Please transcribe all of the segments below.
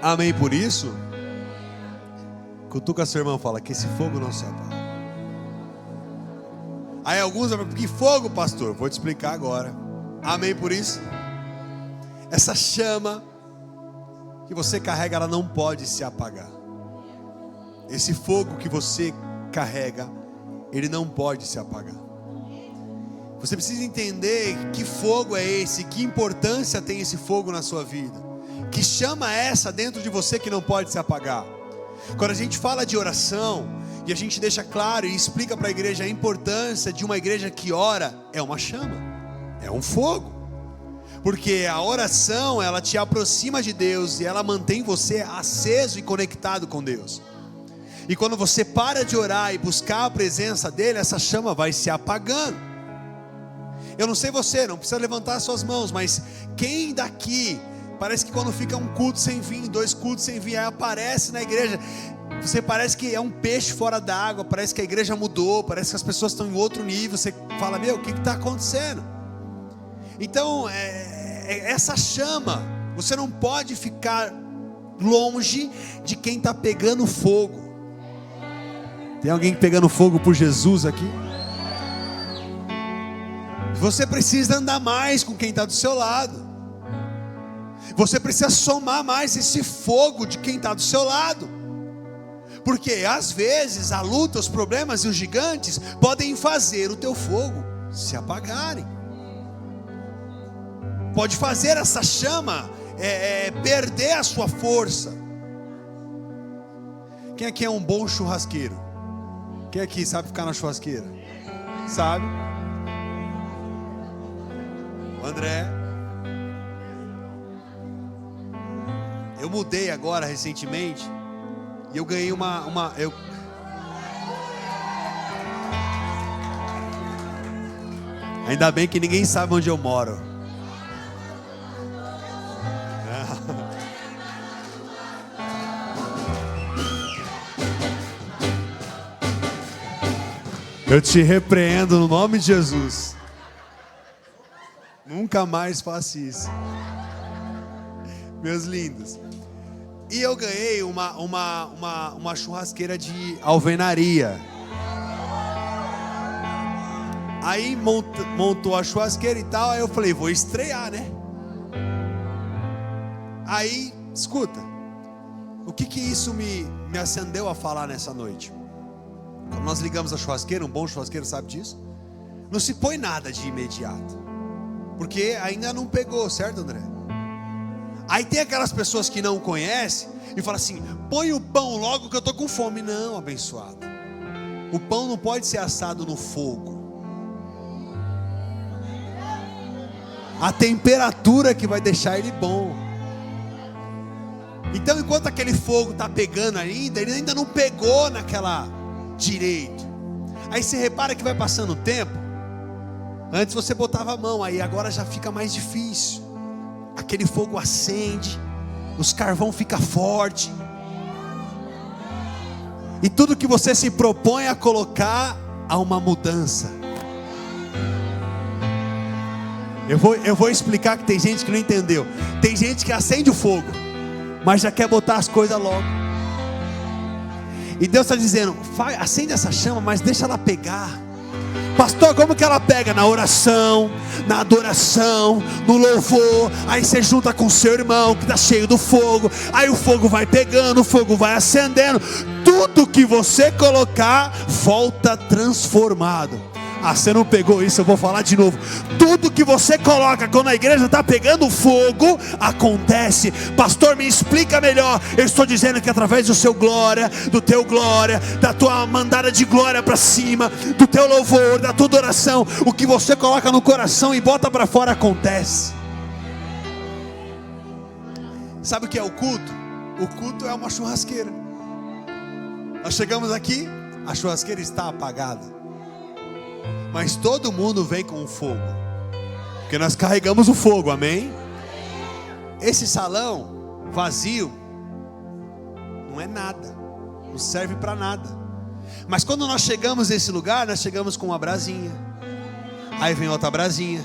Amém por isso? Cutuca seu irmão e fala que esse fogo não se apaga. Aí alguns vão falar, que fogo, pastor? Vou te explicar agora. Amém por isso? Essa chama que você carrega, ela não pode se apagar. Esse fogo que você carrega, ele não pode se apagar. Você precisa entender que fogo é esse, que importância tem esse fogo na sua vida, que chama é essa dentro de você que não pode se apagar. Quando a gente fala de oração, e a gente deixa claro e explica para a igreja a importância de uma igreja que ora, é uma chama, é um fogo. Porque a oração, ela te aproxima de Deus e ela mantém você aceso e conectado com Deus. E quando você para de orar e buscar a presença dele, essa chama vai se apagando. Eu não sei você, não precisa levantar suas mãos, mas quem daqui, parece que quando fica um culto sem vir, 2 cultos sem vir, aí aparece na igreja, você parece que é um peixe fora d'água, parece que a igreja mudou, parece que as pessoas estão em outro nível, você fala, meu, o que está acontecendo? Então, essa chama, você não pode ficar longe de quem está pegando fogo. Tem alguém pegando fogo por Jesus aqui? Você precisa andar mais com quem está do seu lado. Você precisa somar mais esse fogo de quem está do seu lado. Porque às vezes a luta, os problemas e os gigantes podem fazer o teu fogo se apagarem. Pode fazer essa chama perder a sua força. Quem aqui é um bom churrasqueiro? Quem aqui sabe ficar na churrasqueira? Sabe? O André. Eu mudei agora recentemente e eu ganhei Ainda bem que ninguém sabe onde eu moro. Eu te repreendo no nome de Jesus. Nunca mais faça isso. Meus lindos. E eu ganhei uma churrasqueira de alvenaria. Aí montou a churrasqueira e tal. Aí eu falei, vou estrear, né? Aí, escuta. O que isso me acendeu a falar nessa noite? Quando nós ligamos a churrasqueira, um bom churrasqueiro sabe disso, não se põe nada de imediato, porque ainda não pegou, certo, André? Aí tem aquelas pessoas que não conhecem e falam assim, põe o pão logo que eu estou com fome. Não, abençoado, o pão não pode ser assado no fogo. A temperatura que vai deixar ele bom. Então enquanto aquele fogo está pegando ainda, ele ainda não pegou naquela direito. Aí você repara que vai passando o tempo. Antes você botava a mão, aí agora já fica mais difícil. Aquele fogo acende, os carvão fica forte, e tudo que você se propõe a colocar, há uma mudança. Eu vou explicar que tem gente que não entendeu. Tem gente que acende o fogo, mas já quer botar as coisas logo. E Deus está dizendo, acende essa chama, mas deixa ela pegar. Pastor, como que ela pega? Na oração, na adoração, no louvor. Aí você junta com o seu irmão que está cheio do fogo. Aí o fogo vai pegando, o fogo vai acendendo. Tudo que você colocar, volta transformado. Ah, você não pegou isso, eu vou falar de novo. Tudo que você coloca quando a igreja está pegando fogo, acontece. Pastor, me explica melhor. Eu estou dizendo que através do seu glória, do teu glória, da tua mandada de glória para cima, do teu louvor, da tua adoração, o que você coloca no coração e bota para fora, acontece. Sabe o que é o culto? O culto é uma churrasqueira. Nós chegamos aqui, a churrasqueira está apagada, mas todo mundo vem com o fogo, porque nós carregamos o fogo, amém? Esse salão vazio não é nada, não serve para nada. Mas quando nós chegamos nesse lugar, nós chegamos com uma brasinha, aí vem outra brasinha,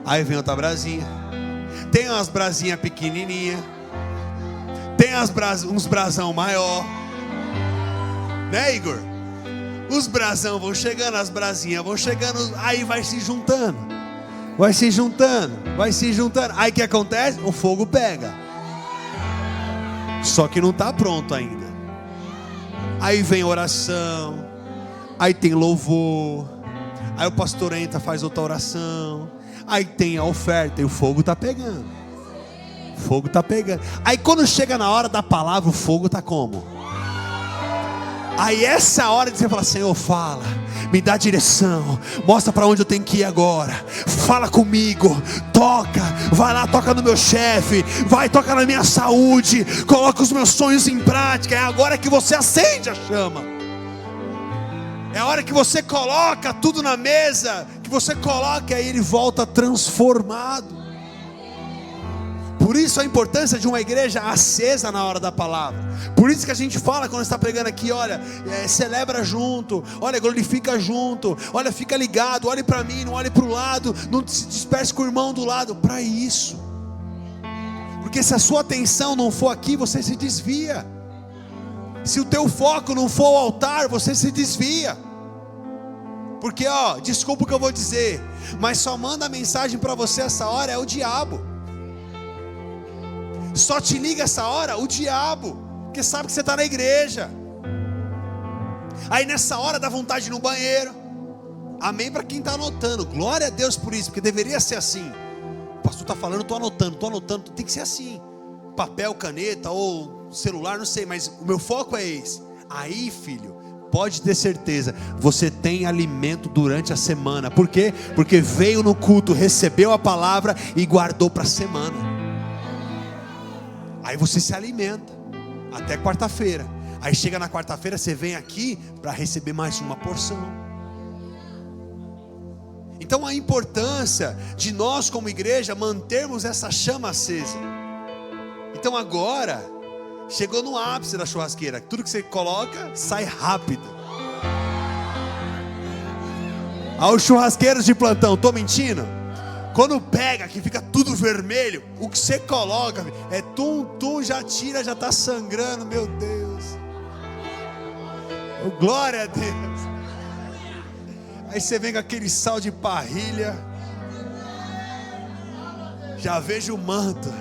aí vem outra brasinha. Tem umas brasinhas pequenininhas, tem uns brasão maior, né, Igor? Os brasão vão chegando, as brasinhas vão chegando, aí vai se juntando. Vai se juntando. Aí o que acontece? O fogo pega. Só que não está pronto ainda. Aí vem oração, aí tem louvor, aí o pastor entra, faz outra oração, aí tem a oferta e o fogo está pegando. Aí quando chega na hora da palavra, o fogo está como? Aí essa hora de você falar: Senhor, fala, me dá direção, mostra para onde eu tenho que ir agora, fala comigo, toca, vai lá, toca no meu chefe, vai, toca na minha saúde, coloca os meus sonhos em prática. É agora que você acende a chama, é a hora que você coloca tudo na mesa, que você coloca, aí ele volta transformado. Por isso a importância de uma igreja acesa na hora da palavra. Por isso que a gente fala quando está pregando aqui: olha, celebra junto, olha, glorifica junto, olha, fica ligado, olhe para mim, não olhe para o lado, não se disperse com o irmão do lado. Para isso, porque se a sua atenção não for aqui, você se desvia. Se o teu foco não for o altar, você se desvia. Porque desculpa o que eu vou dizer, mas só manda mensagem para você essa hora é o diabo. Só te liga essa hora o diabo, porque sabe que você está na igreja. Aí nessa hora dá vontade de ir no banheiro. Amém para quem está anotando, glória a Deus por isso, porque deveria ser assim. O pastor está falando, estou anotando, tem que ser assim. Papel, caneta ou celular, não sei, mas o meu foco é esse. Aí, filho, pode ter certeza, você tem alimento durante a semana. Por quê? Porque veio no culto, recebeu a palavra e guardou para a semana. Aí você se alimenta até quarta-feira. Aí chega na quarta-feira, você vem aqui para receber mais uma porção. Então a importância de nós como igreja mantermos essa chama acesa. Então agora chegou no ápice da churrasqueira. Tudo que você coloca sai rápido. Aos churrasqueiros de plantão, estou mentindo? Quando pega, que fica tudo vermelho, o que você coloca é tum, já tira, já está sangrando, meu Deus. Oh, glória a Deus. Aí você vem com aquele sal de parrilha. Já vejo o manto.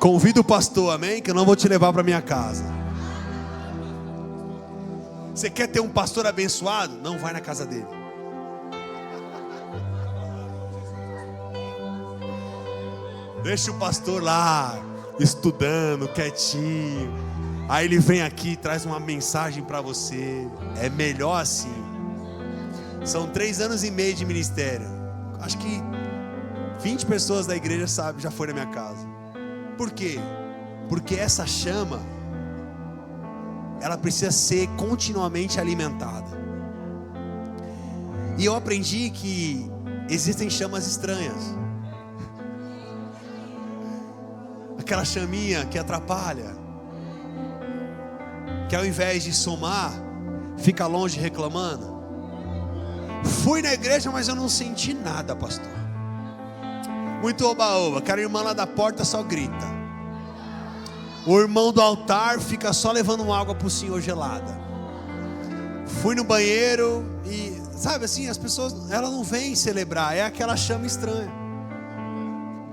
Convido o pastor, amém? Que eu não vou te levar para minha casa. Você quer ter um pastor abençoado? Não vai na casa dele. Deixa o pastor lá, estudando, quietinho. Aí ele vem aqui e traz uma mensagem para você. É melhor assim. São 3 anos e meio de ministério. Acho que 20 pessoas da igreja sabem, já foi na minha casa. Por quê? Porque essa chama, ela precisa ser continuamente alimentada. E eu aprendi que existem chamas estranhas. Aquela chaminha que atrapalha, que ao invés de somar, fica longe reclamando. Fui na igreja, mas eu não senti nada, pastor. Muito oba-oba, aquela irmã lá da porta só grita. O irmão do altar fica só levando água para o senhor gelada. Fui no banheiro e, sabe assim, as pessoas, elas não vêm celebrar, é aquela chama estranha.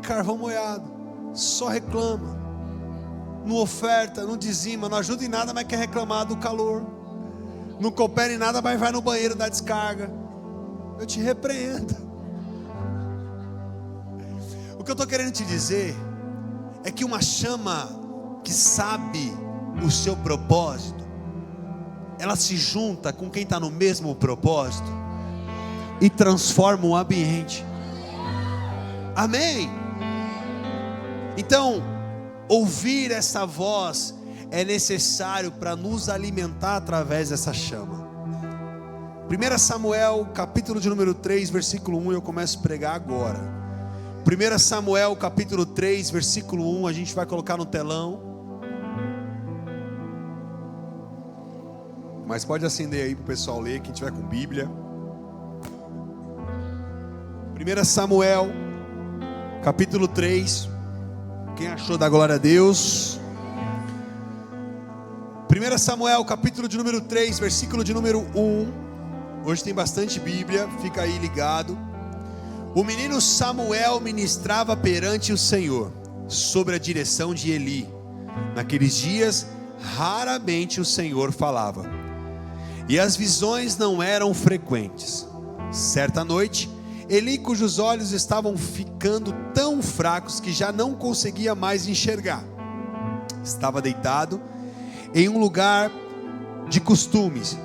Carvão molhado. Só reclama, não oferta, não dizima, não ajuda em nada, mas quer reclamar do calor, não coopera em nada, mas vai no banheiro dar descarga. Eu te repreendo. O que eu estou querendo te dizer é que uma chama que sabe o seu propósito, ela se junta com quem está no mesmo propósito e transforma o ambiente. Amém? Então, ouvir essa voz é necessário para nos alimentar através dessa chama. 1 Samuel, capítulo de número 3, versículo 1, eu começo a pregar agora. 1 Samuel, capítulo 3, versículo 1, a gente vai colocar no telão. Mas pode acender aí para o pessoal ler, quem tiver com Bíblia. 1 Samuel, capítulo 3. Quem achou da glória a Deus? 1 Samuel, capítulo de número 3, versículo de número 1. Hoje tem bastante Bíblia, fica aí ligado. O menino Samuel ministrava perante o Senhor, sob a direção de Eli. Naqueles dias, raramente o Senhor falava, e as visões não eram frequentes. Certa noite, Eli, cujos olhos estavam ficando tão fracos que já não conseguia mais enxergar, estava deitado em um lugar de costumes.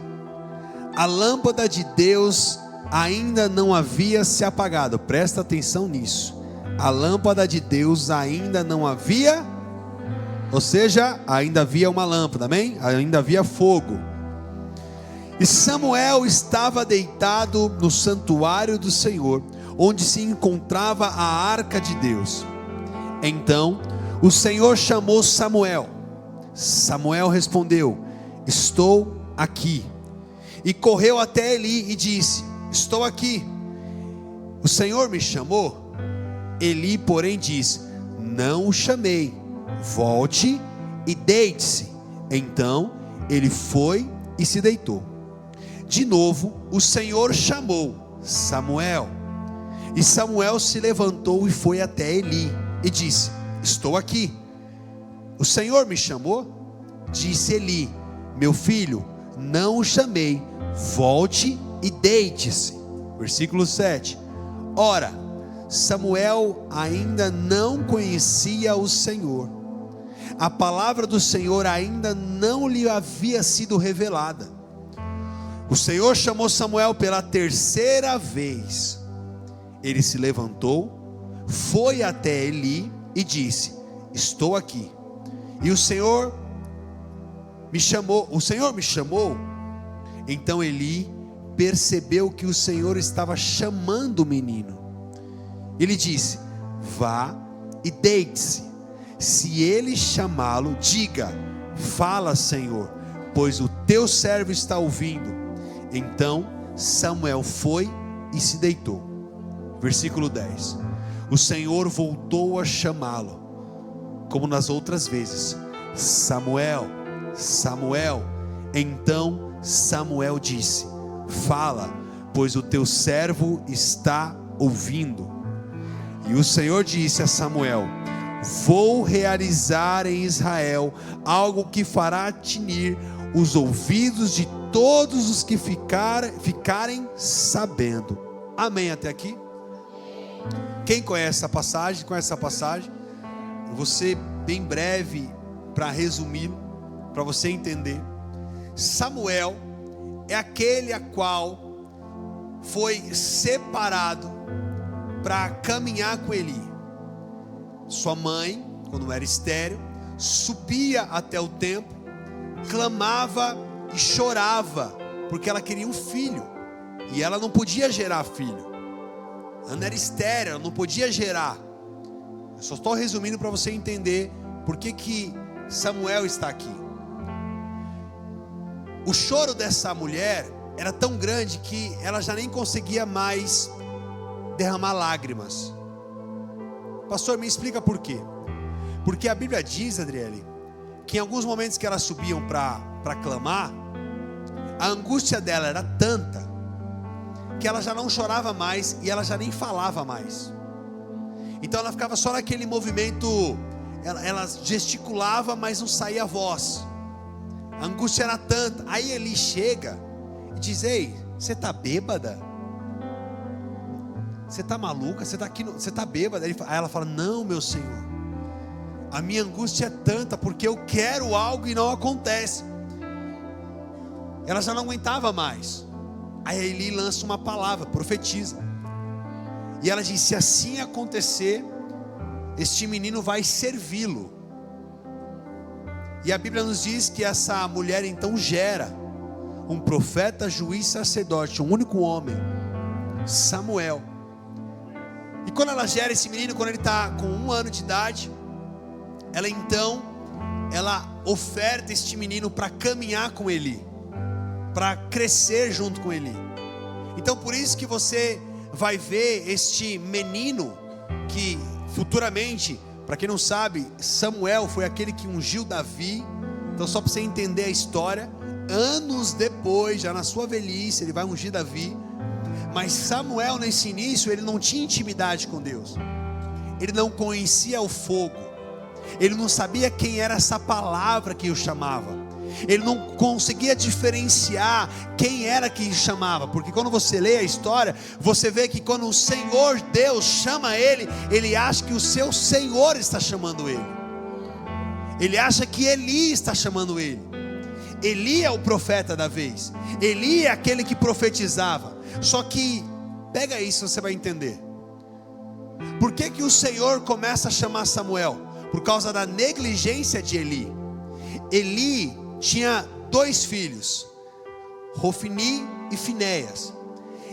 A lâmpada de Deus ainda não havia se apagado. Presta atenção nisso. A lâmpada de Deus ainda não havia, ou seja, ainda havia uma lâmpada, amém? Ainda havia fogo. E Samuel estava deitado no santuário do Senhor, onde se encontrava a arca de Deus. Então o Senhor chamou Samuel. Samuel respondeu: estou aqui. E correu até Eli e disse: estou aqui. O Senhor me chamou? Eli, porém, disse: não o chamei, volte e deite-se. Então ele foi e se deitou. De novo o Senhor chamou: Samuel. E Samuel se levantou e foi até Eli e disse: estou aqui. O Senhor me chamou? Disse Eli: meu filho, não o chamei, volte e deite-se. Versículo 7. Ora, Samuel ainda não conhecia o Senhor. A palavra do Senhor ainda não lhe havia sido revelada. O Senhor chamou Samuel pela terceira vez. Ele se levantou, foi até Eli e disse: estou aqui. E o Senhor me chamou. Então Eli percebeu que o Senhor estava chamando o menino. Ele disse: vá e deite-se. Se ele chamá-lo, diga: fala, Senhor, pois o teu servo está ouvindo. Então Samuel foi e se deitou. Versículo 10. O Senhor voltou a chamá-lo, como nas outras vezes: Samuel, Samuel. Então Samuel disse: fala, pois o teu servo está ouvindo. E o Senhor disse a Samuel: vou realizar em Israel algo que fará tinir os ouvidos de todos os que ficarem sabendo. Amém até aqui? Quem conhece essa passagem? Eu vou ser bem breve para resumir, para você entender. Samuel é aquele a qual foi separado para caminhar com Eli. Sua mãe, quando era estéril, subia até o templo, clamava e chorava, porque ela queria um filho, e ela não podia gerar filho. Ana era estéril, ela não podia gerar. Eu só estou resumindo para você entender por que Samuel está aqui. O choro dessa mulher era tão grande que ela já nem conseguia mais derramar lágrimas. Pastor, me explica por quê? Porque a Bíblia diz, Adriele, que em alguns momentos que elas subiam para clamar, a angústia dela era tanta que ela já não chorava mais e ela já nem falava mais. Então ela ficava só naquele movimento, ela gesticulava, mas não saía a voz. A angústia era tanta. Aí Eli chega e diz: ei, você está bêbada? Você está maluca? Você está bêbada? Aí ela fala: não, meu Senhor, a minha angústia é tanta porque eu quero algo e não acontece. Ela já não aguentava mais. Aí Eli lança uma palavra, profetiza, e ela diz: se assim acontecer, este menino vai servi-lo. E a Bíblia nos diz que essa mulher então gera um profeta, juiz, sacerdote, um único homem, Samuel. E quando ela gera esse menino, quando ele está com 1 ano de idade, ela oferta este menino para caminhar com Eli, para crescer junto com Eli. Então por isso que você vai ver este menino que futuramente, para quem não sabe, Samuel foi aquele que ungiu Davi, Então, só para você entender a história, anos depois, já na sua velhice, ele vai ungir Davi. Mas Samuel, nesse início, ele não tinha intimidade com Deus. Ele não conhecia o fogo. Ele não sabia quem era essa palavra que o chamava. Ele não conseguia diferenciar quem era que o chamava. Porque quando você lê a história, você vê que quando o Senhor Deus chama ele, ele acha que o seu Senhor está chamando ele. Ele acha que Eli está chamando ele. Eli é o profeta da vez. Eli é aquele que profetizava. Só que, pega isso, você vai entender. Por que que o Senhor começa a chamar Samuel? Por causa da negligência de Eli. Eli tinha 2 filhos, Hofni e Finéias.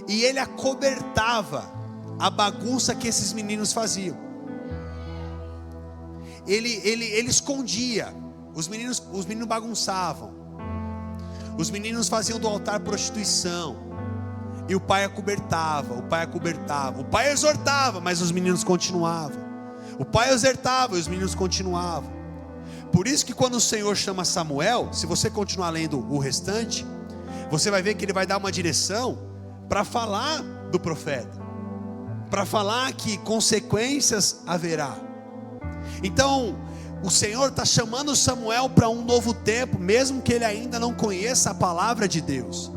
E ele acobertava a bagunça que esses meninos faziam. Ele escondia. Os meninos bagunçavam. Os meninos faziam do altar prostituição. E o pai acobertava. O pai exortava, mas os meninos continuavam. O pai exortava e os meninos continuavam. Por isso que quando o Senhor chama Samuel, se você continuar lendo o restante, você vai ver que ele vai dar uma direção para falar do profeta, para falar que consequências haverá. Então o Senhor está chamando Samuel para um novo tempo, mesmo que ele ainda não conheça a palavra de Deus.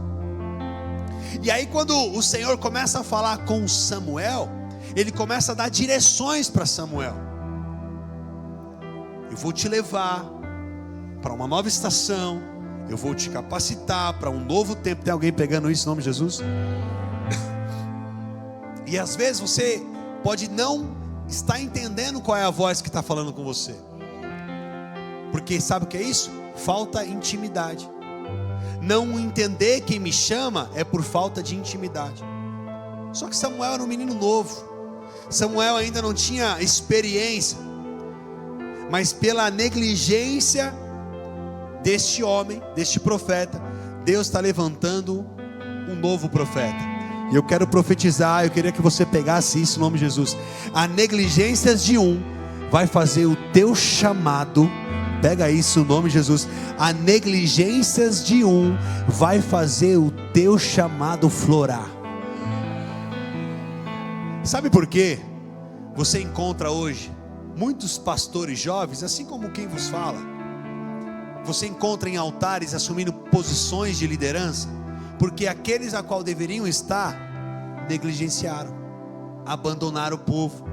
E aí quando o Senhor começa a falar com Samuel, ele começa a dar direções para Samuel. Eu vou te levar para uma nova estação, eu vou te capacitar para um novo tempo. Tem alguém pegando isso em nome de Jesus? E às vezes você pode não estar entendendo qual é a voz que está falando com você. Porque sabe o que é isso? Falta intimidade. Não entender quem me chama é por falta de intimidade. Só que Samuel era um menino novo. Samuel ainda não tinha experiência. Mas pela negligência deste homem, deste profeta, Deus está levantando um novo profeta. E eu quero profetizar, eu queria que você pegasse isso em nome de Jesus. A negligência de um vai fazer o teu chamado. Pega isso em nome de Jesus. A negligência de um vai fazer o teu chamado florar. Sabe por quê? Você encontra hoje muitos pastores jovens, assim como quem vos fala. Você encontra em altares assumindo posições de liderança, porque aqueles a qual deveriam estar, negligenciaram, abandonaram o povo,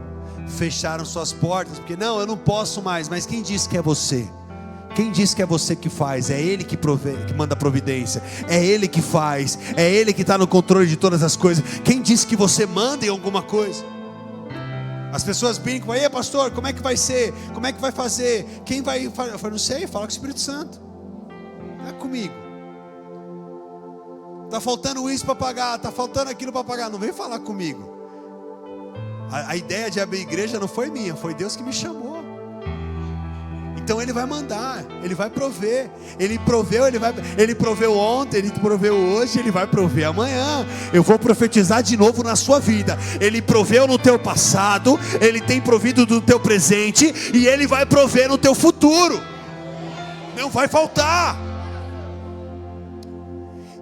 fecharam suas portas, porque não, eu não posso mais. Mas quem disse que é você? Quem disse que é você que faz? É Ele que manda providência, é Ele que faz, é Ele que está no controle de todas as coisas. Quem disse que você manda em alguma coisa? As pessoas brincam, aí pastor, como é que vai ser? Como é que vai fazer? Quem vai? Eu falo, não sei, fala com o Espírito Santo. Não é comigo. Está faltando isso para pagar, está faltando aquilo para pagar. Não vem falar comigo. A ideia de abrir igreja não foi minha, foi Deus que me chamou. Então Ele vai mandar, Ele vai prover. Ele proveu ontem, Ele proveu hoje, Ele vai prover amanhã. Eu vou profetizar de novo na sua vida. Ele proveu no teu passado, Ele tem provido no teu presente, e Ele vai prover no teu futuro. Não vai faltar.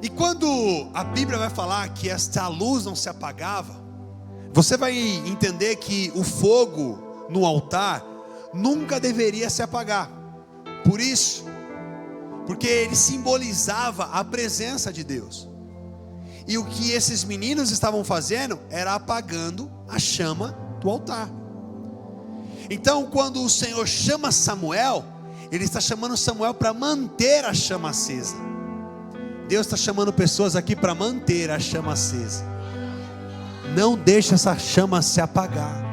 E quando a Bíblia vai falar que esta luz não se apagava, você vai entender que o fogo no altar nunca deveria se apagar. Por isso, porque ele simbolizava a presença de Deus. E o que esses meninos estavam fazendo era apagando a chama do altar. Então, quando o Senhor chama Samuel, Ele está chamando Samuel para manter a chama acesa. Deus está chamando pessoas aqui para manter a chama acesa. Não deixe essa chama se apagar.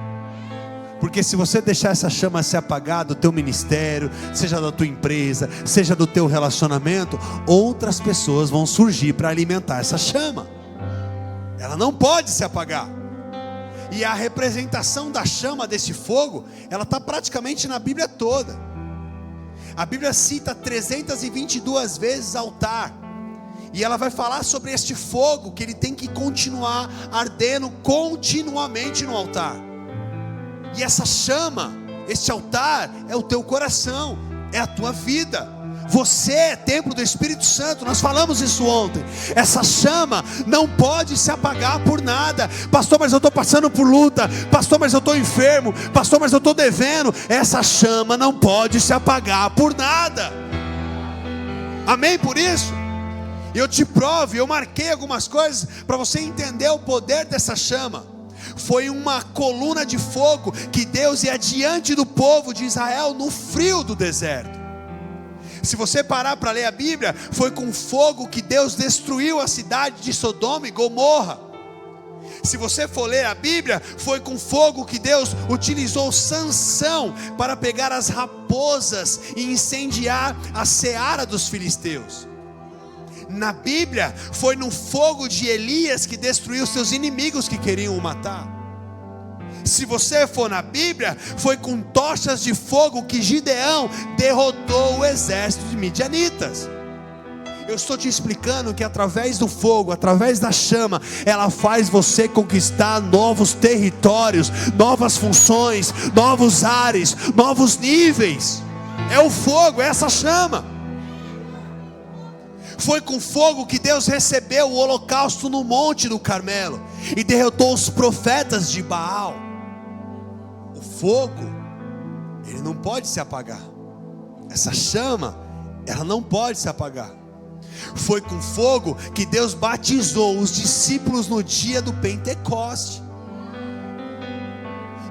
Porque se você deixar essa chama se apagar do teu ministério, seja da tua empresa, seja do teu relacionamento, outras pessoas vão surgir para alimentar essa chama. Ela não pode se apagar. E a representação da chama desse fogo, ela está praticamente na Bíblia toda. A Bíblia cita 322 vezes altar. E ela vai falar sobre este fogo que ele tem que continuar ardendo continuamente no altar. E essa chama, este altar é o teu coração, é a tua vida. Você é templo do Espírito Santo, nós falamos isso ontem. Essa chama não pode se apagar por nada. Pastor, mas eu estou passando por luta. Pastor, mas eu estou enfermo. Pastor, mas eu estou devendo. Essa chama não pode se apagar por nada. Amém por isso? Eu te provo, eu marquei algumas coisas para você entender o poder dessa chama. Foi uma coluna de fogo que Deus ia diante do povo de Israel no frio do deserto. Se você parar para ler a Bíblia, foi com fogo que Deus destruiu a cidade de Sodoma e Gomorra. Se você for ler a Bíblia, foi com fogo que Deus utilizou Sansão para pegar as raposas e incendiar a seara dos filisteus. Na Bíblia, foi no fogo de Elias que destruiu seus inimigos que queriam o matar. Se você for na Bíblia, foi com tochas de fogo que Gideão derrotou o exército de midianitas. Eu estou te explicando que através do fogo, através da chama, ela faz você conquistar novos territórios, novas funções, novos ares, novos níveis. É o fogo, é essa chama. Foi com fogo que Deus recebeu o holocausto no monte do Carmelo e derrotou os profetas de Baal. O fogo, ele não pode se apagar. Essa chama, ela não pode se apagar. Foi com fogo que Deus batizou os discípulos no dia do Pentecoste.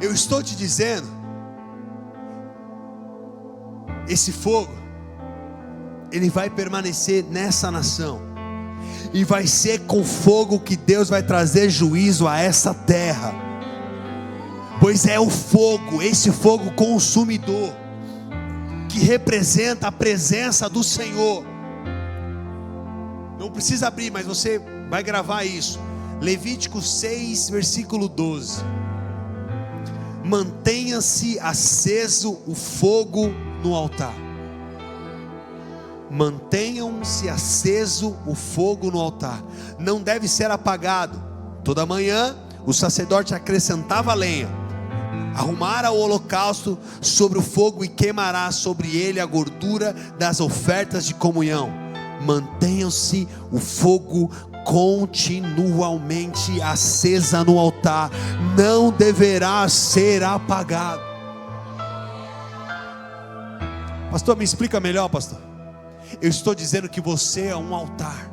Eu estou te dizendo, esse fogo, ele vai permanecer nessa nação, e vai ser com fogo que Deus vai trazer juízo a essa terra, pois é o fogo, esse fogo consumidor, que representa a presença do Senhor. Não precisa abrir, mas você vai gravar isso. Levítico 6, versículo 12. Mantenha-se aceso o fogo no altar. Mantenham-se aceso o fogo no altar. Não deve ser apagado. Toda manhã o sacerdote acrescentava lenha, arrumara o holocausto sobre o fogo e queimará sobre ele a gordura das ofertas de comunhão. Mantenham-se o fogo continuamente acesa no altar, não deverá ser apagado. Pastor, me explica melhor, pastor. Eu estou dizendo que você é um altar.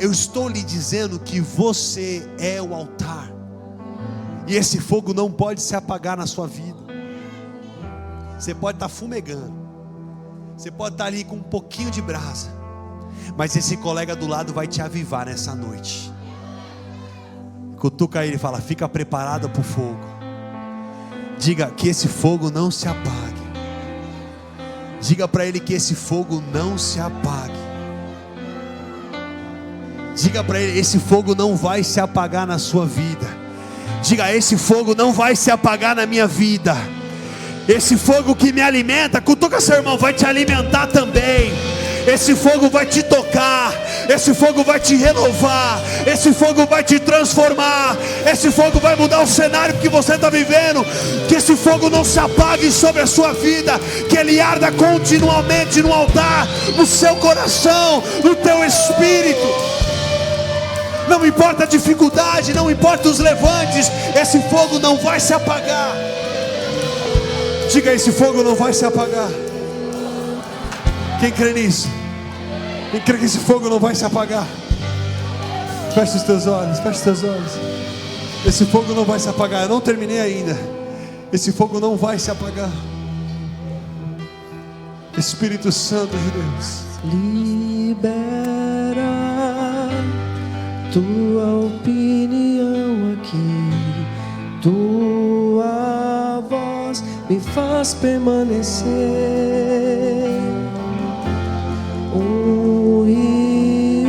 Eu estou lhe dizendo que você é o altar, e esse fogo não pode se apagar na sua vida. Você pode estar fumegando, você pode estar ali com um pouquinho de brasa, mas esse colega do lado vai te avivar nessa noite. Cutuca ele e fala: fica preparado para o fogo. Diga que esse fogo não se apague. Diga para ele que esse fogo não se apague. Diga para ele: esse fogo não vai se apagar na sua vida. Diga: esse fogo não vai se apagar na minha vida. Esse fogo que me alimenta, cutuca seu irmão, vai te alimentar também. Esse fogo vai te tocar, esse fogo vai te renovar, esse fogo vai te transformar, esse fogo vai mudar o cenário que você está vivendo. Que esse fogo não se apague sobre a sua vida, que ele arda continuamente no altar, no seu coração, no teu espírito. Não importa a dificuldade, não importa os levantes, esse fogo não vai se apagar. Diga: esse fogo não vai se apagar. Quem crê nisso? Quem crê que esse fogo não vai se apagar? Feche os teus olhos, feche os teus olhos. Esse fogo não vai se apagar. Eu não terminei ainda. Esse fogo não vai se apagar. Espírito Santo de Deus, libera tua opinião aqui. Tua voz me faz permanecer. Um rio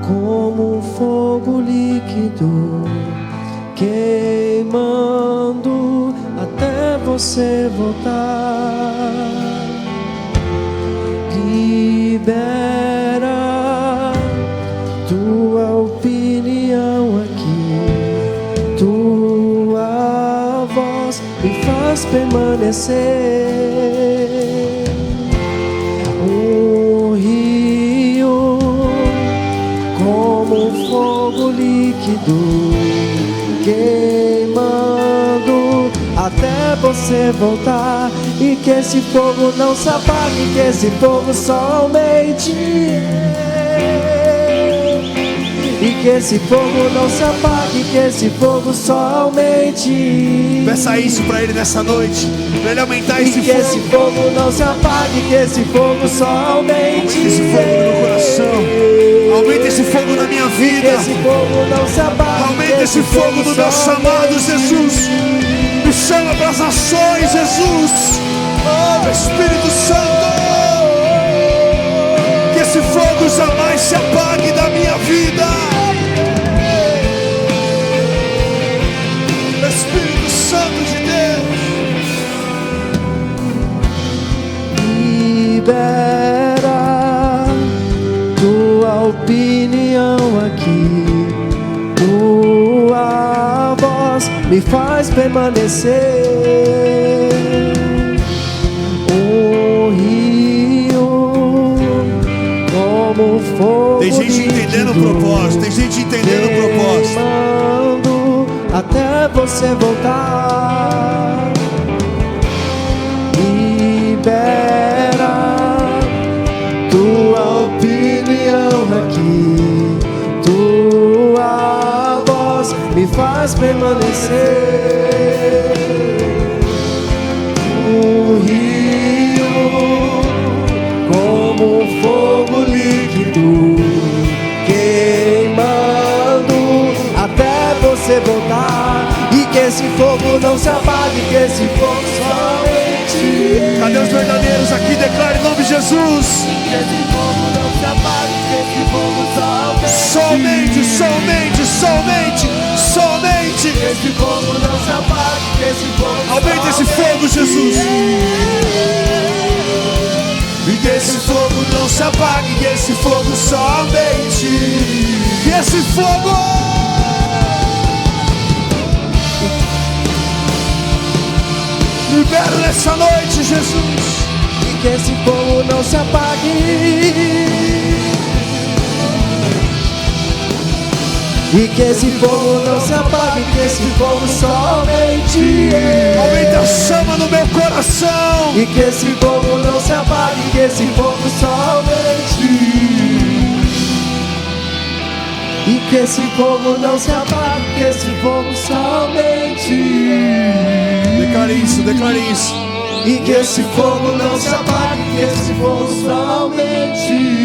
como um fogo líquido, queimando até você voltar. Libera tua opinião aqui. Tua voz me faz permanecer. líquido queimando até você voltar, e que esse fogo não se apague, que esse fogo só aumente, e que esse fogo não se apague, que esse fogo só aumente. Peça isso para Ele nessa noite, para Ele aumentar E esse que fogo. esse fogo não se apague, que esse fogo só aumente. Aumente esse fogo no meu coração, aumenta esse fogo na minha Que vida, esse fogo não se apague, aumenta esse fogo no meu chamado, Jesus. Me chama para as nações, Jesus. Oh, Espírito Santo, que esse fogo jamais se apague da minha vida. Espírito Santo de Deus, libera tua opinião aqui, tua voz me faz permanecer. Um rio como fogo. tem gente entendendo o propósito, tem gente entendendo o propósito. queimando até você voltar. Libera tua opinião aqui, tua voz me faz permanecer. Um rio como fogo líquido queimando até você voltar, e que esse fogo não se apague, que esse fogo somente. Cadê os verdadeiros aqui? Declare em nome de Jesus. Que esse fogo não se apague, que esse fogo Somente, somente, somente, somente. Que esse fogo não se apague, que esse fogo Aumenta esse fogo, Jesus. E que esse fogo não se apague, que esse fogo só aumente. Que esse fogo libera nessa noite, Jesus. E que esse fogo não se apague. E que esse fogo não se apague, que esse fogo só aumente. Aumenta a chama no meu coração. E que esse fogo não se apague, que esse fogo só aumente. E que esse fogo não se apague, que esse fogo só aumente. Declare isso, declare isso. E que esse fogo não se apague, que esse fogo só aumente.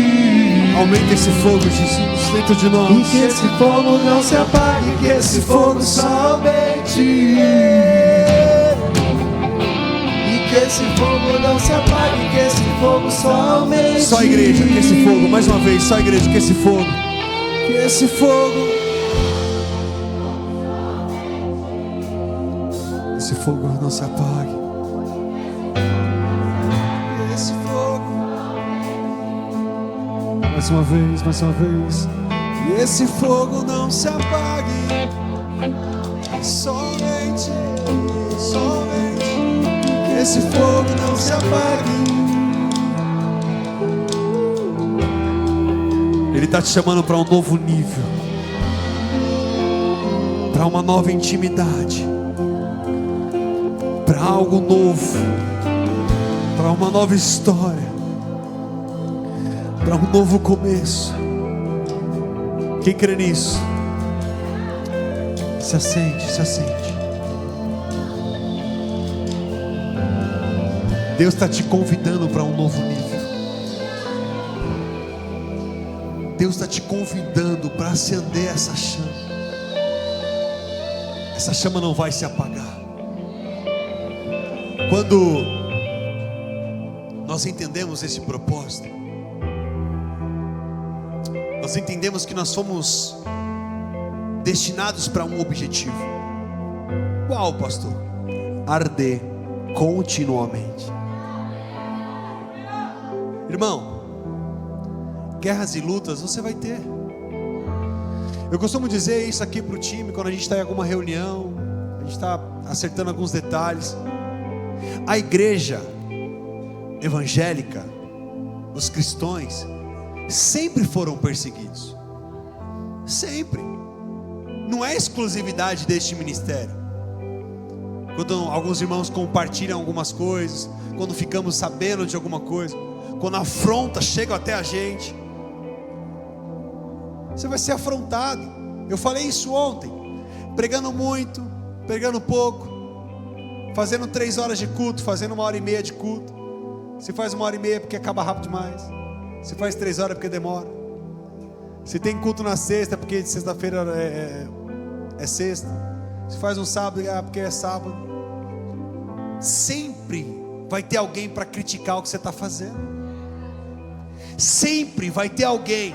Aumenta esse fogo, Jesus, dentro de E nós. que esse fogo não se apague, que esse fogo só aumente. E que esse fogo não se apague, que esse fogo só aumente. Só a igreja, que esse fogo, mais uma vez, só a igreja, que esse fogo. Que esse fogo. Esse fogo não se apague. Que esse fogo. Mais uma vez, mais uma vez. E esse fogo não se apague. Somente, somente. Que esse fogo não se apague. Ele está te chamando para um novo nível, para uma nova intimidade, para algo novo, para uma nova história, para um novo começo. Quem crê nisso? Se assente, se assente. Deus está te convidando para um novo nível. Deus está te convidando para acender essa chama. Essa chama não vai se apagar. Quando nós entendemos esse propósito, nós entendemos que nós fomos destinados para um objetivo. Qual, pastor? Arder continuamente. Irmão, guerras e lutas você vai ter. Eu costumo dizer isso aqui para o time quando a gente está em alguma reunião, a gente está acertando alguns detalhes. A igreja evangélica, os cristãos, sempre foram perseguidos. Sempre. não é exclusividade deste ministério. Quando alguns irmãos compartilham algumas coisas, quando ficamos sabendo de alguma coisa, quando a afronta chega até a gente, você vai ser afrontado. Eu falei isso ontem, pregando muito, pregando pouco, fazendo 3 horas de culto, fazendo 1h30 de culto. Se faz 1h30 porque acaba rápido demais, se faz 3 horas porque demora, se tem culto na sexta porque sexta-feira é sexta, se faz um sábado porque é sábado. Sempre vai ter alguém para criticar o que você está fazendo. Sempre vai ter alguém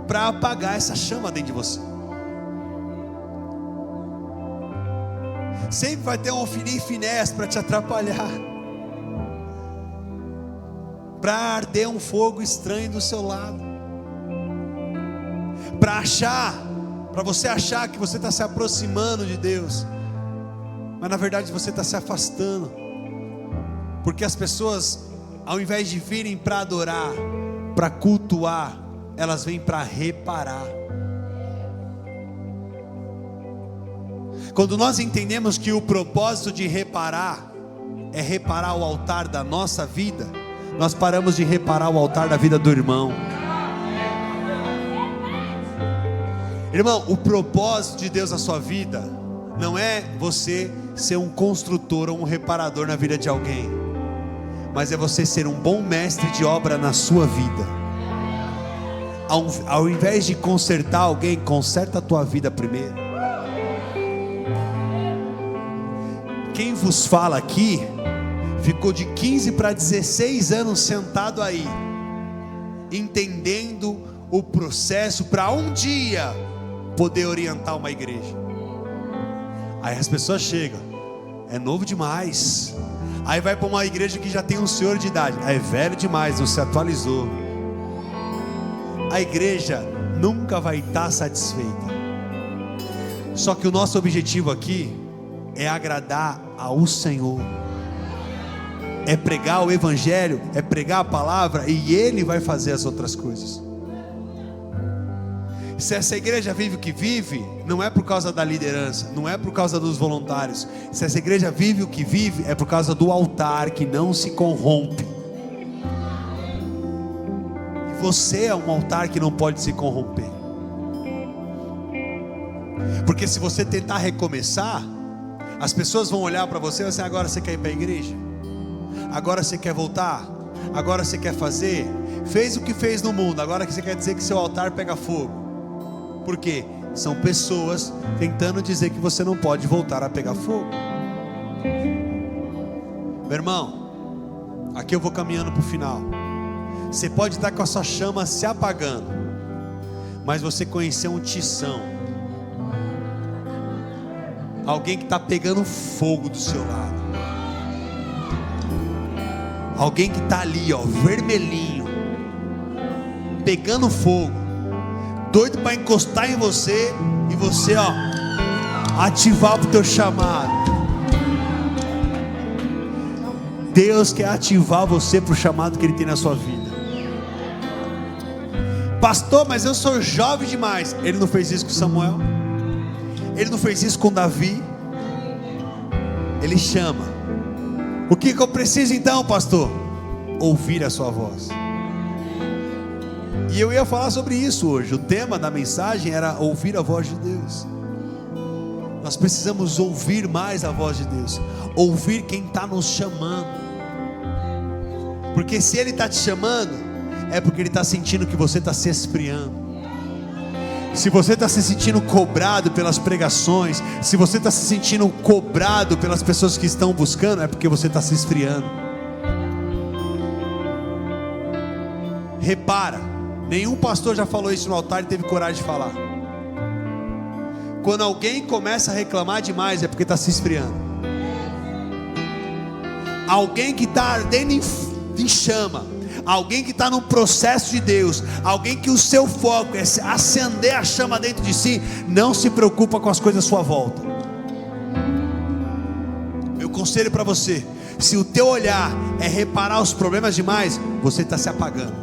para apagar essa chama dentro de você. Sempre vai ter um Ofni e Finés para te atrapalhar, para arder um fogo estranho do seu lado, para você achar que você está se aproximando de Deus, mas na verdade você está se afastando, porque as pessoas, ao invés de virem para adorar, para cultuar, elas vêm para reparar. Quando nós entendemos que o propósito de reparar é reparar o altar da nossa vida, nós paramos de reparar o altar da vida do irmão. Irmão, o propósito de Deus na sua vida não é você ser um construtor ou um reparador na vida de alguém, mas é você ser um bom mestre de obra na sua vida. Ao invés de consertar alguém, conserta a tua vida primeiro. Quem vos fala aqui ficou de 15 para 16 anos sentado aí, entendendo o processo para um dia poder orientar uma igreja. Aí as pessoas chegam, é novo demais. Aí vai para uma igreja que já tem um senhor de idade, é velho demais, não se atualizou. A igreja nunca vai estar satisfeita. Só que o nosso objetivo aqui é agradar ao Senhor, é pregar o evangelho, é pregar a palavra, e Ele vai fazer as outras coisas. Se essa igreja vive o que vive, não é por causa da liderança, não é por causa dos voluntários. Se essa igreja vive o que vive, é por causa do altar que não se corrompe. E você é um altar que não pode se corromper. Porque se você tentar recomeçar, as pessoas vão olhar para você e assim: agora você quer ir para a igreja? Agora você quer voltar? Agora você quer fazer? Fez o que fez no mundo, agora que você quer dizer que seu altar pega fogo. Por quê? São pessoas tentando dizer que você não pode voltar a pegar fogo. Meu irmão, aqui eu vou caminhando para o final. Você pode estar com a sua chama se apagando, mas você conheceu um tição, alguém que está pegando fogo do seu lado, alguém que está ali, ó, vermelhinho, pegando fogo, doido para encostar em você, e você, ó, ativar para o teu chamado. Deus quer ativar você para o chamado que Ele tem na sua vida. Pastor, mas eu sou jovem demais. Ele não fez isso com Samuel, Ele não fez isso com Davi. Ele chama. O que eu preciso então, pastor? Ouvir a sua voz. E eu ia falar sobre isso hoje. O tema da mensagem era ouvir a voz de Deus. Nós precisamos ouvir mais a voz de Deus, ouvir quem está nos chamando. Porque se Ele está te chamando, é porque Ele está sentindo que você está se esfriando. Se você está se sentindo cobrado pelas pregações, se você está se sentindo cobrado pelas pessoas que estão buscando, é porque você está se esfriando. Repara, nenhum pastor já falou isso no altar e teve coragem de falar. Quando alguém começa a reclamar demais, é porque está se esfriando. Alguém que está ardendo em chama, alguém que está no processo de Deus, alguém que o seu foco é acender a chama dentro de si, não se preocupa com as coisas à sua volta. Meu conselho para você: se o teu olhar é reparar os problemas demais, você está se apagando.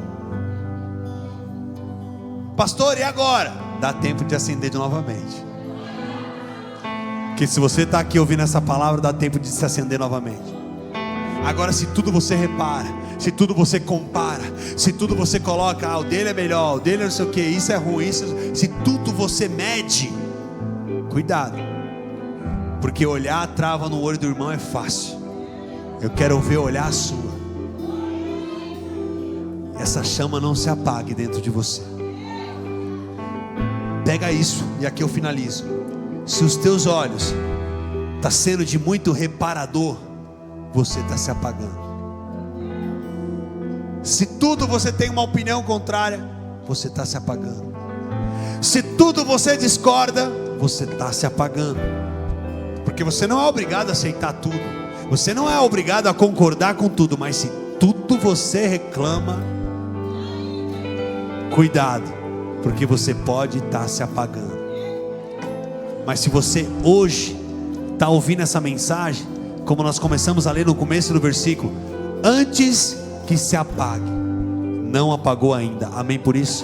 Pastor, e agora? dá tempo de acender novamente. Porque se você está aqui ouvindo essa palavra, dá tempo de se acender novamente. Agora, se tudo você repara, se tudo você compara, se tudo você coloca, o dele é melhor, o dele é não sei o que, isso é ruim, se tudo você mede, cuidado, porque olhar a trava no olho do irmão é fácil. Eu quero ver olhar a sua. Essa chama não se apague dentro de você. Pega isso, e aqui eu finalizo. Se os teus olhos estão sendo de muito reparador, você está se apagando. Se tudo você tem uma opinião contrária, você está se apagando. Se tudo você discorda, você está se apagando. Porque você não é obrigado a aceitar tudo, você não é obrigado a concordar com tudo. Mas se tudo você reclama, cuidado, porque você pode estar se apagando. Mas se você hoje está ouvindo essa mensagem, como nós começamos a ler no começo do versículo, antes que se apague, não apagou ainda, amém por isso?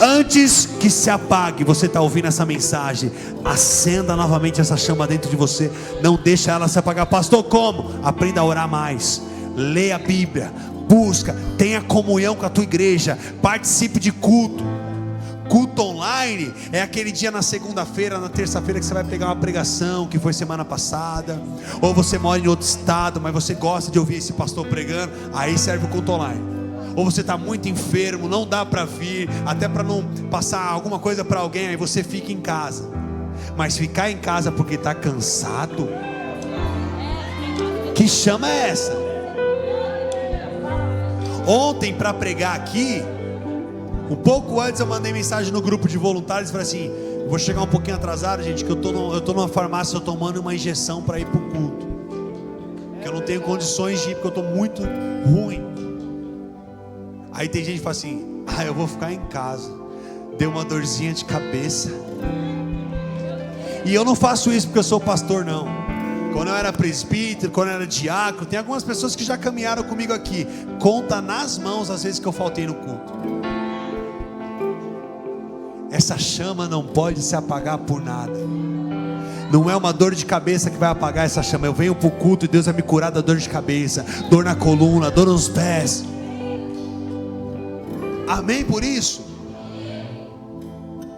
Antes que se apague, você está ouvindo essa mensagem, acenda novamente essa chama dentro de você, não deixa ela se apagar. Pastor, como? Aprenda a orar mais, leia a Bíblia, busca, tenha comunhão com a tua igreja, participe de culto. Culto online é aquele dia na segunda-feira, na terça-feira, que você vai pegar uma pregação que foi semana passada, ou você mora em outro estado, mas você gosta de ouvir esse pastor pregando, aí serve o culto online. Ou você está muito enfermo, não dá para vir, até para não passar alguma coisa para alguém, aí você fica em casa. Mas ficar em casa porque está cansado, que chama é essa? Ontem, para pregar aqui, um pouco antes eu mandei mensagem no grupo de voluntários, falei assim: vou chegar um pouquinho atrasado, gente, que eu tô numa farmácia, eu tomando uma injeção para ir pro culto, que eu não tenho condições de ir, porque eu tô muito ruim. Aí tem gente que fala assim: eu vou ficar em casa, deu uma dorzinha de cabeça. E eu não faço isso porque eu sou pastor, não. Quando eu era presbítero, quando eu era diácono, tem algumas pessoas que já caminharam comigo aqui, conta nas mãos as vezes que eu faltei no culto. Essa chama não pode se apagar por nada. Não é uma dor de cabeça que vai apagar essa chama. Eu venho para o culto e Deus vai me curar da dor de cabeça, dor na coluna, dor nos pés. Amém por isso?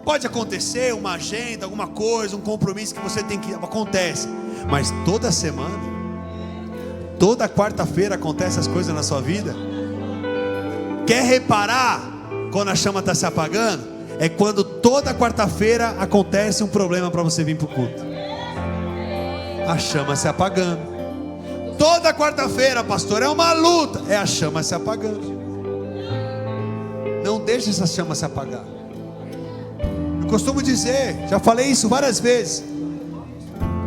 Pode acontecer uma agenda, alguma coisa, um compromisso que você tem que... Acontece. Mas toda semana, toda quarta-feira acontecem as coisas na sua vida. Quer reparar quando a chama está se apagando? É quando toda quarta-feira acontece um problema para você vir para o culto. A chama se apagando. Toda quarta-feira, pastor, é uma luta. É a chama se apagando. Não deixe essa chama se apagar. Eu costumo dizer, já falei isso várias vezes: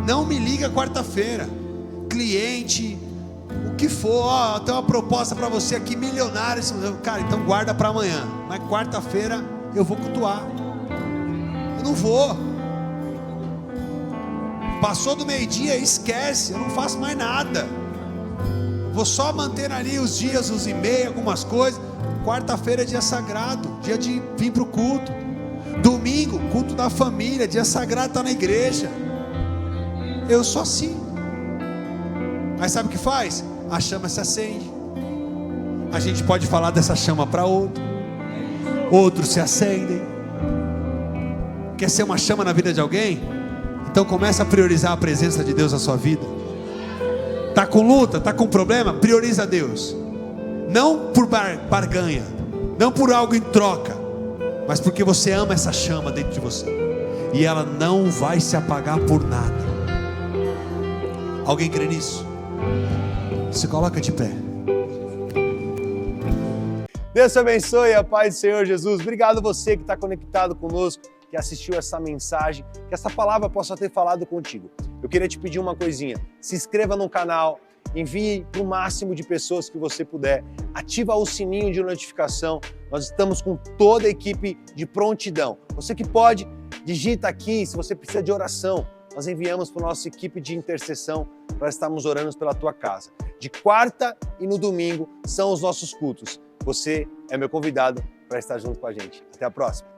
não me liga quarta-feira. Cliente, o que for, tem uma proposta para você aqui, milionária. Cara, então guarda para amanhã. Mas quarta-feira eu vou cultuar. Eu não vou. Passou do meio-dia, esquece. Eu não faço mais nada. Vou só manter ali os dias, os e-mails, algumas coisas. Quarta-feira é dia sagrado, dia de vir para o culto. Domingo, culto da família, dia sagrado, está na igreja. Eu sou assim. Mas sabe o que faz? A chama se acende. A gente pode falar dessa chama para outro. Outros se acendem. Quer ser uma chama na vida de alguém? Então começa a priorizar a presença de Deus na sua vida. Está com luta, está com problema? Prioriza Deus. Não por barganha, não por algo em troca, mas porque você ama essa chama dentro de você, e ela não vai se apagar por nada. Alguém crê nisso? Se coloca de pé. Deus te abençoe, a paz do Senhor Jesus. Obrigado você que está conectado conosco, que assistiu essa mensagem, que essa palavra possa ter falado contigo. Eu queria te pedir uma coisinha: se inscreva no canal, envie para o máximo de pessoas que você puder, ativa o sininho de notificação. Nós estamos com toda a equipe de prontidão. Você que pode, digita aqui se você precisa de oração. Nós enviamos para a nossa equipe de intercessão para estarmos orando pela tua casa. De quarta e no domingo são os nossos cultos. Você é meu convidado para estar junto com a gente. Até a próxima.